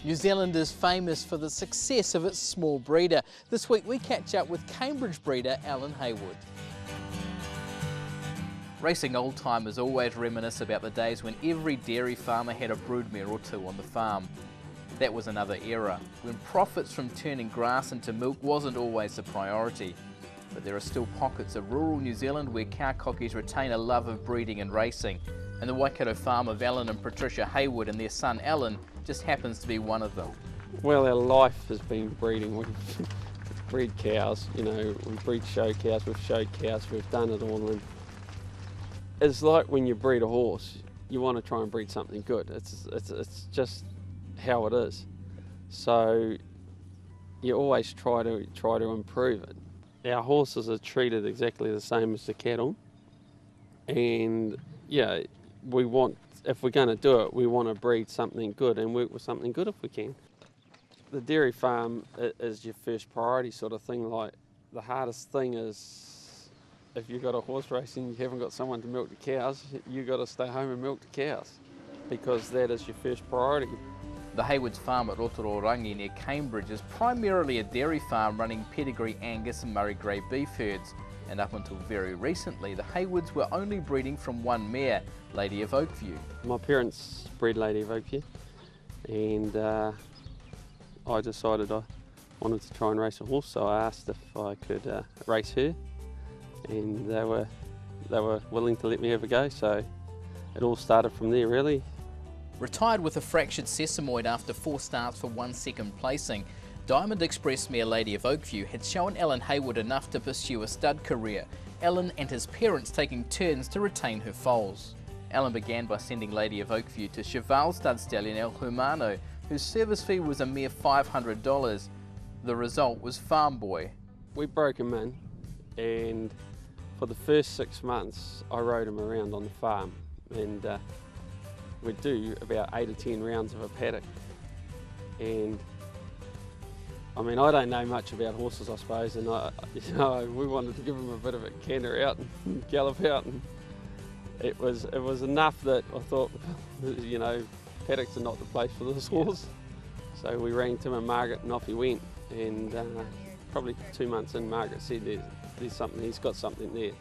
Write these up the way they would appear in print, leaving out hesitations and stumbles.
New Zealand is famous for the success of its small breeder. This week we catch up with Cambridge breeder Allan Hayward. Racing old-timers always reminisce about the days when every dairy farmer had a broodmare or two on the farm. That was another era, when profits from turning grass into milk wasn't always the priority. But there are still pockets of rural New Zealand where cow cockies retain a love of breeding and racing, and the Waikato farm of Allan and Patricia Hayward and their son Allan just happens to be one of them. Well, our life has been breeding. We breed cows, you know, we breed show cows, we've showed cows, we've done it all. And it's like when you breed a horse, you want to try and breed something good. It's just how it is. So you always try to improve it. Our horses are treated exactly the same as the cattle, and yeah, we want, if we're going to do it, we want to breed something good and work with something good if we can. The dairy farm is your first priority sort of thing. Like, the hardest thing is if you've got a horse race and you haven't got someone to milk the cows, you've got to stay home and milk the cows, because that is your first priority. The Hayward's farm at Rotororangi near Cambridge is primarily a dairy farm running pedigree Angus and Murray Grey beef herds, and up until very recently the Haywards were only breeding from one mare, Lady of Oakview. My parents bred Lady of Oakview, and I decided I wanted to try and race a horse, so I asked if I could race her, and they were willing to let me have a go, so it all started from there really. Retired with a fractured sesamoid after 4 starts for 1 second placing, Diamond Express mare Lady of Oakview had shown Allan Hayward enough to pursue a stud career, Allan and his parents taking turns to retain her foals. Allan began by sending Lady of Oakview to Cheval stud stallion El Hermano, whose service fee was a mere $500. The result was Farm Boy. We broke him in, and for the first 6 months I rode him around on the farm, and we'd do about 8 or 10 rounds of a paddock. And I mean, I don't know much about horses, I suppose, and we wanted to give him a bit of a canter out and gallop out, and it was enough that I thought, you know, paddocks are not the place for this horse. So we rang Tim and Margaret and off he went, and probably 2 months in, Margaret said there's something, he's got something there.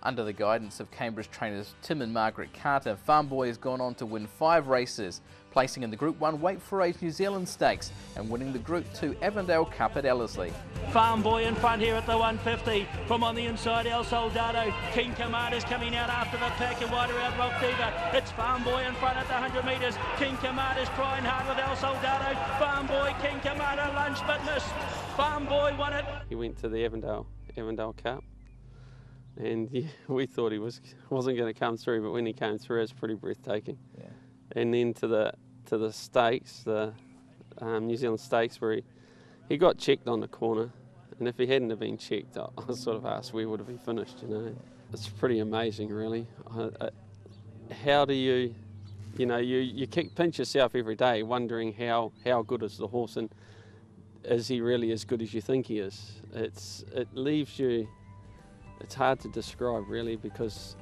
Under the guidance of Cambridge trainers Tim and Margaret Carter, Farm Boy has gone on to win 5 races, placing in the Group 1 Wait for Age New Zealand Stakes and winning the Group 2 Avondale Cup at Ellerslie. Farm Boy in front here at the 150. From on the inside, El Soldado. King Commander's coming out after the pack and wider out Rock Diva. It's Farm Boy in front at the 100 metres. King Commander's trying hard with El Soldado. Farm Boy, King Commander, lunge but missed. Farm Boy won it. He went to the Avondale Cup, and yeah, we thought he wasn't going to come through, but when he came through, it was pretty breathtaking. Yeah. And then to the stakes, the New Zealand Stakes, where he got checked on the corner, and if he hadn't have been checked, I was sort of asked where would have he finished. You know, it's pretty amazing, really. How do you pinch yourself every day, wondering how good is the horse, and is he really as good as you think he is? It leaves you. It's hard to describe, really, because,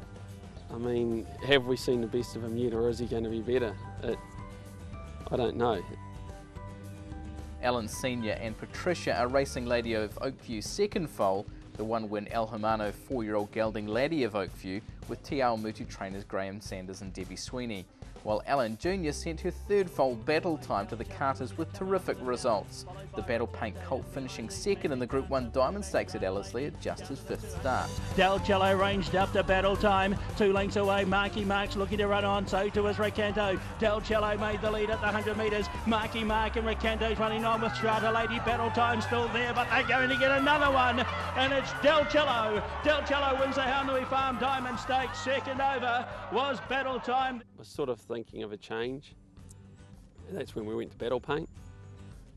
I mean, have we seen the best of him yet, or is he going to be better? I don't know. Allan Sr. and Patricia are racing Lady of Oakview's second foal, the one-win El Hermano 4-year-old gelding Lady of Oakview, with Te Ao Mutu trainers Graham Sanders and Debbie Sweeney, while Allan Jr. sent her third foal Battle Time to the Carters with terrific results, the Battle Paint colt finishing second in the Group 1 Diamond Stakes at Ellerslie at just his 5th start. Del Cello ranged up to Battle Time, 2 lengths away. Marky Mark's looking to run on, so too is Recanto. Del Cello made the lead at the 100 metres. Marky Mark and Recanto's running on with Strata Lady. Battle Time still there, but they're going to get another one, and it's Del Cello. Del Cello wins the Haunui Farm Diamond Stakes. Second over was Battle Time. I was sort of thinking of a change. That's when we went to Battle Paint,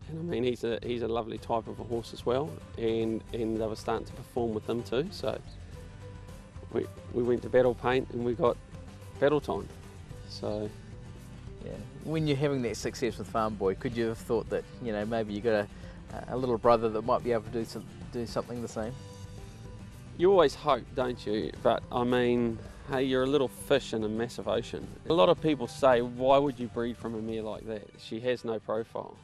and I mean, he's a lovely type of a horse as well, and they were starting to perform with him too, so we went to Battle Paint and we got Battle Time. So yeah, when you're having that success with Farm Boy, could you have thought that, you know, maybe you got a little brother that might be able to do something the same? You always hope, don't you? But I mean, Hey, you're a little fish in a massive ocean. A lot of people say, why would you breed from a mare like that? She has no profile.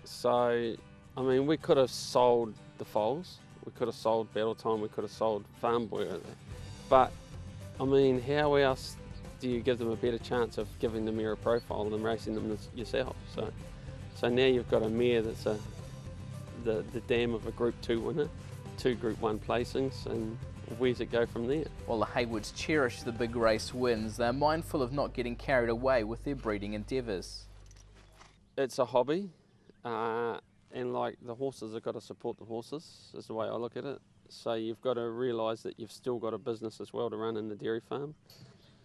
So, I mean, we could have sold the foals, we could have sold Battle Time, we could have sold Farm Boy, but I mean, how else do you give them a better chance of giving the mare a profile than racing them yourself? So now you've got a mare that's the dam of a Group 2 winner, 2 Group 1 placings, and where's it go from there? While the Haywards cherish the big race wins, they're mindful of not getting carried away with their breeding endeavours. It's a hobby, and like the horses have got to support the horses, is the way I look at it. So you've got to realise that you've still got a business as well to run in the dairy farm.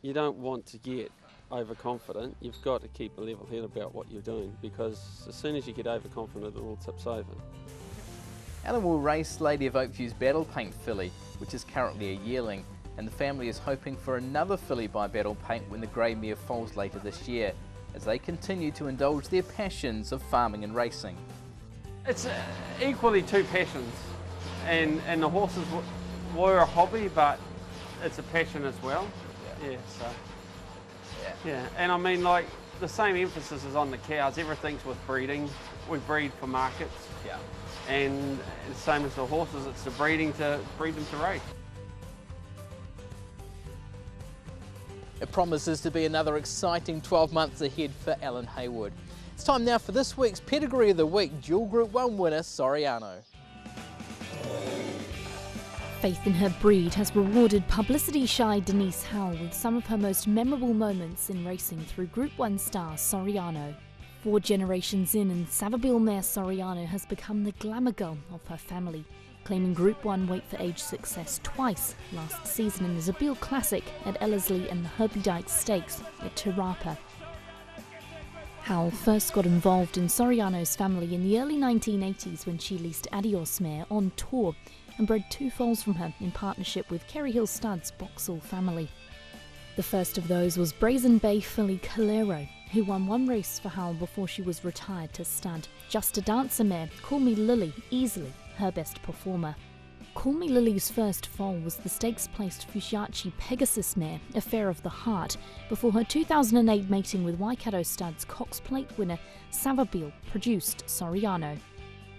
You don't want to get overconfident, you've got to keep a level head about what you're doing, because as soon as you get overconfident it all tips over. Allan will race Lady of Oakview's Battle Paint filly, which is currently a yearling, and the family is hoping for another filly by Battle Paint when the grey mare foals later this year, as they continue to indulge their passions of farming and racing. It's equally 2 passions, and the horses were a hobby, but it's a passion as well. Yeah, and I mean, like, the same emphasis is on the cows. Everything's with breeding. We breed for markets. Yeah. And the same as the horses, it's the breeding to breed them to race. It promises to be another exciting 12 months ahead for Allan Hayward. It's time now for this week's Pedigree of the Week, dual Group 1 winner Soriano. Faith in her breed has rewarded publicity-shy Denise Howell with some of her most memorable moments in racing through Group 1 star Soriano. 4 generations in, and Savabeel mare Soriano has become the glamour girl of her family, claiming Group 1 weight for age success twice last season in the Zabeel Classic at Ellerslie and the Herbie Dyke Stakes at Te Rapa. Howell first got involved in Soriano's family in the early 1980s when she leased Adios mare on tour and bred 2 foals from her in partnership with Kerry Hill Studs' Boxall family. The first of those was Brazen Bay filly Calero, who won 1 race for Howell before she was retired to stud. Just a Dancer mare, Call Me Lily, easily her best performer. Call Me Lily's first foal was the stakes-placed Fushiachi Pegasus mare, Affair of the Heart, before her 2008 mating with Waikato Studs' Cox Plate winner Savabeel produced Soriano.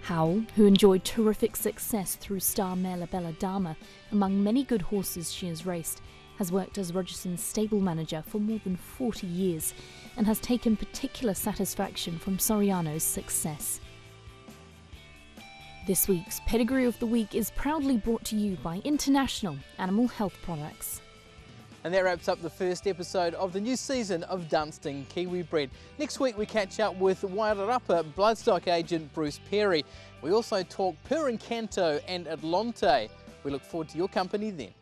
Howell, who enjoyed terrific success through star mare La Bella Dama, among many good horses she has raced, has worked as Rogerson's stable manager for more than 40 years and has taken particular satisfaction from Soriano's success. This week's Pedigree of the Week is proudly brought to you by International Animal Health Products. And that wraps up the first episode of the new season of Dunstan Kiwi Bred. Next week we catch up with Wairarapa bloodstock agent Bruce Perry. We also talk Per Encanto and Atlante. We look forward to your company then.